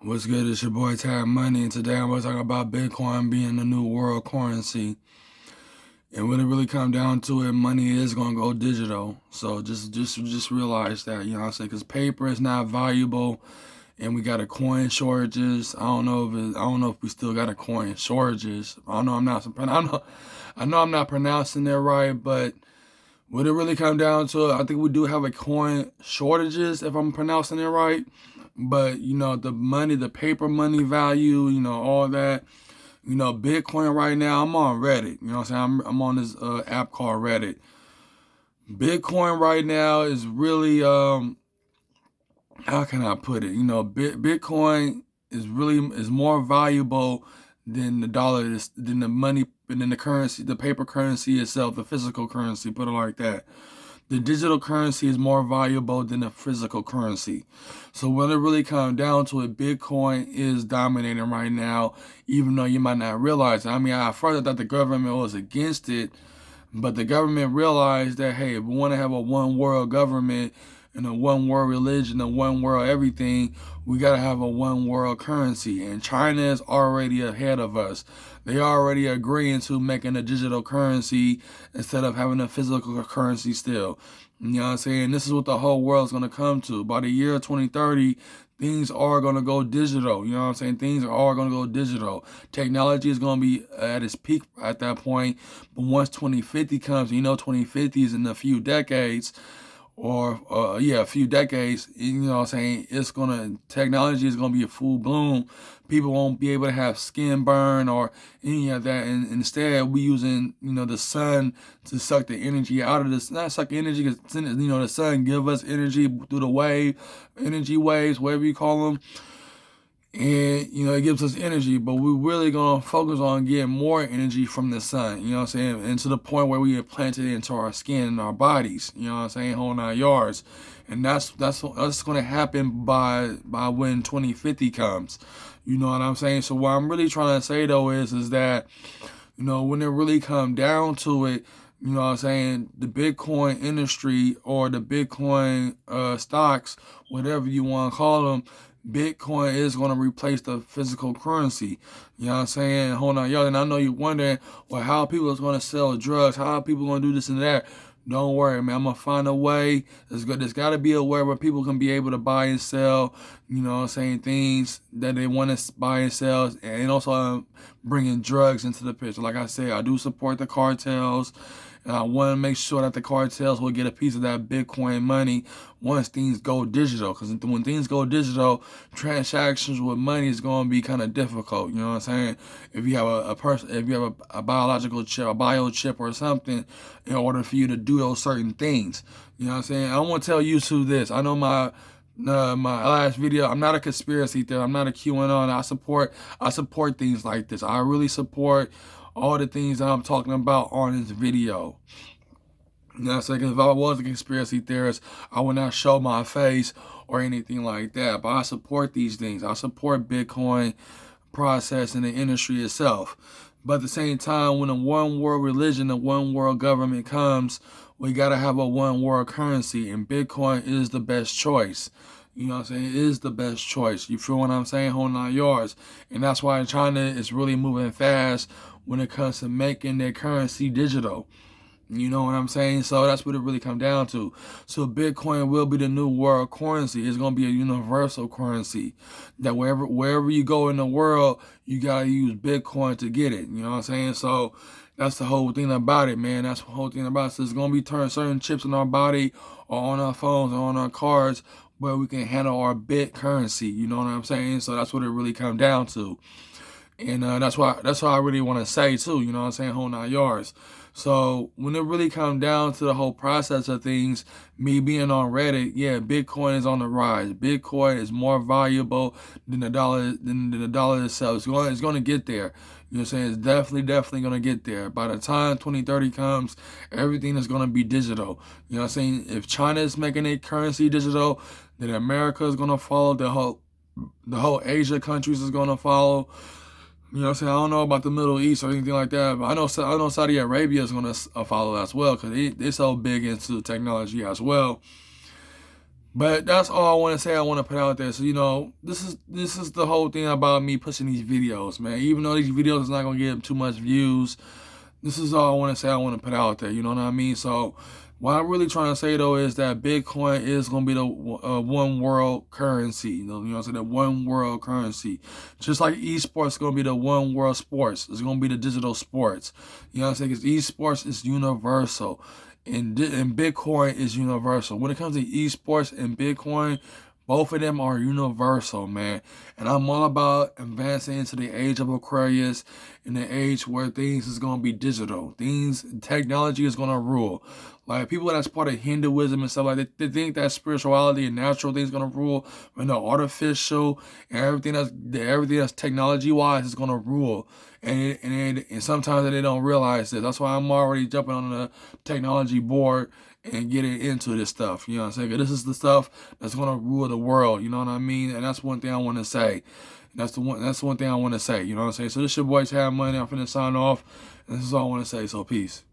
What's good? It's your boy Tab Money, and today I'm going to talk about Bitcoin being the new world currency. And when it really come down to it, money is going to go digital. So just realize that, you know what I'm saying? Because paper is not valuable, and we got a coin shortages. I don't know if we still got a coin shortages. I know I'm not pronouncing it right, but would it really come down to it? I think we do have a coin shortages if I'm pronouncing it right. But the money, the paper money value, all that. Bitcoin right now, I'm on Reddit. You know what I'm saying? I'm on this app called Reddit. Bitcoin right now is really how can I put it? Bitcoin is more valuable than the dollar, than the money, than the currency, the paper currency itself, the physical currency. Put it like that. The digital currency is more valuable than the physical currency. So when it really comes down to it, Bitcoin is dominating right now, even though you might not realize it. I mean, I first thought the government was against it, but the government realized that, hey, if we want to have a one world government and a one world religion, a one world everything, we got to have a one world currency. And China is already ahead of us. They already agreeing to making a digital currency instead of having a physical currency still. You know what I'm saying? This is what the whole world's going to come to. By the year 2030, things are going to go digital. You know what I'm saying? Things are going to go digital. Technology is going to be at its peak at that point. But once 2050 comes, 2050 is in a few decades, or a few decades, what I'm saying, technology is gonna be a full bloom. People won't be able to have skin burn or any of that, and instead we using the sun to suck the energy out of this. Not suck energy, because the sun give us energy through the energy waves, whatever you call them. And it gives us energy, but we're really gonna focus on getting more energy from the sun, you know what I'm saying? And to the point where we implant it into our skin and our bodies, you know what I'm saying, whole 9 yards. And that's gonna happen by when 2050 comes. You know what I'm saying? So what I'm really trying to say though is that, when it really come down to it, you know what I'm saying, the Bitcoin industry or the Bitcoin stocks, whatever you want to call them, Bitcoin is going to replace the physical currency. You know what I'm saying? Hold on, y'all. And I know you're wondering, well, how people is going to sell drugs? How are people going to do this and that? Don't worry, man. I'm going to find a way. There's got to be a way where people can be able to buy and sell, you know what I'm saying, things that they want to buy and sell. And also bringing drugs into the picture. Like I said, I do support the cartels. And I want to make sure that the cartels will get a piece of that Bitcoin money once things go digital. Because when things go digital, transactions with money is going to be kind of difficult. You know what I'm saying? If you have if you have a biological chip, a biochip or something, in order for you to do those certain things. You know what I'm saying? I want to tell YouTube this. I know my last video, I'm not a conspiracy theorist. I'm not a QAnon. I support things like this. I really support all the things that I'm talking about on this video. You know what I'm saying? Because if I was a conspiracy theorist, I would not show my face or anything like that. But I support these things. I support Bitcoin process and the industry itself. But at the same time, when a one world religion, a one world government comes, we got to have a one world currency. And Bitcoin is the best choice. You know what I'm saying? It is the best choice. You feel what I'm saying? Whole 9 yards. And that's why China is really moving fast when it comes to making their currency digital. You know what I'm saying? So that's what it really comes down to. So Bitcoin will be the new world currency. It's going to be a universal currency that wherever you go in the world, you got to use Bitcoin to get it. You know what I'm saying? So that's the whole thing about it, man. That's the whole thing about it. So it's going to be certain chips in our body or on our phones or on our cards where we can handle our bit currency. You know what I'm saying? So that's what it really comes down to. And that's why I really want to say too, you know what I'm saying, whole 9 yards. So when it really comes down to the whole process of things, me being on Reddit, yeah, Bitcoin is on the rise. Bitcoin is more valuable than the dollar itself. It's going to get there. You know what I'm saying? It's definitely going to get there. By the time 2030 comes, everything is going to be digital. You know what I'm saying? If China is making a currency digital, then America is going to follow. The whole Asia countries is going to follow. You know what I'm saying? I don't know about the Middle East or anything like that, but I know Saudi Arabia is going to follow as well, because they're so big into technology as well. But that's all I want to say. I want to put out there. So this is the whole thing about me pushing these videos, man. Even though these videos is not gonna get too much views, this is all I want to say. I want to put out there. You know what I mean? So what I'm really trying to say though is that Bitcoin is gonna be the one world currency. You know what I'm saying? The one world currency. Just like esports is gonna be the one world sports. It's gonna be the digital sports. You know what I'm saying? Because esports is universal. And Bitcoin is universal. When it comes to esports and Bitcoin, both of them are universal, man. And I'm all about advancing into the age of Aquarius, in the age where things is gonna be digital. Technology is gonna rule. Like people that's part of Hinduism and stuff like that, they think that spirituality and natural things gonna rule, but no, artificial and everything that's technology wise is gonna rule. And sometimes they don't realize this. That's why I'm already jumping on the technology board and getting into this stuff. You know what I'm saying? 'Cause this is the stuff that's gonna rule the world. You know what I mean? And that's one thing I want to say. That's one thing I want to say. You know what I'm saying? So this your boy Tab Money. I'm finna sign off. And this is all I want to say. So peace.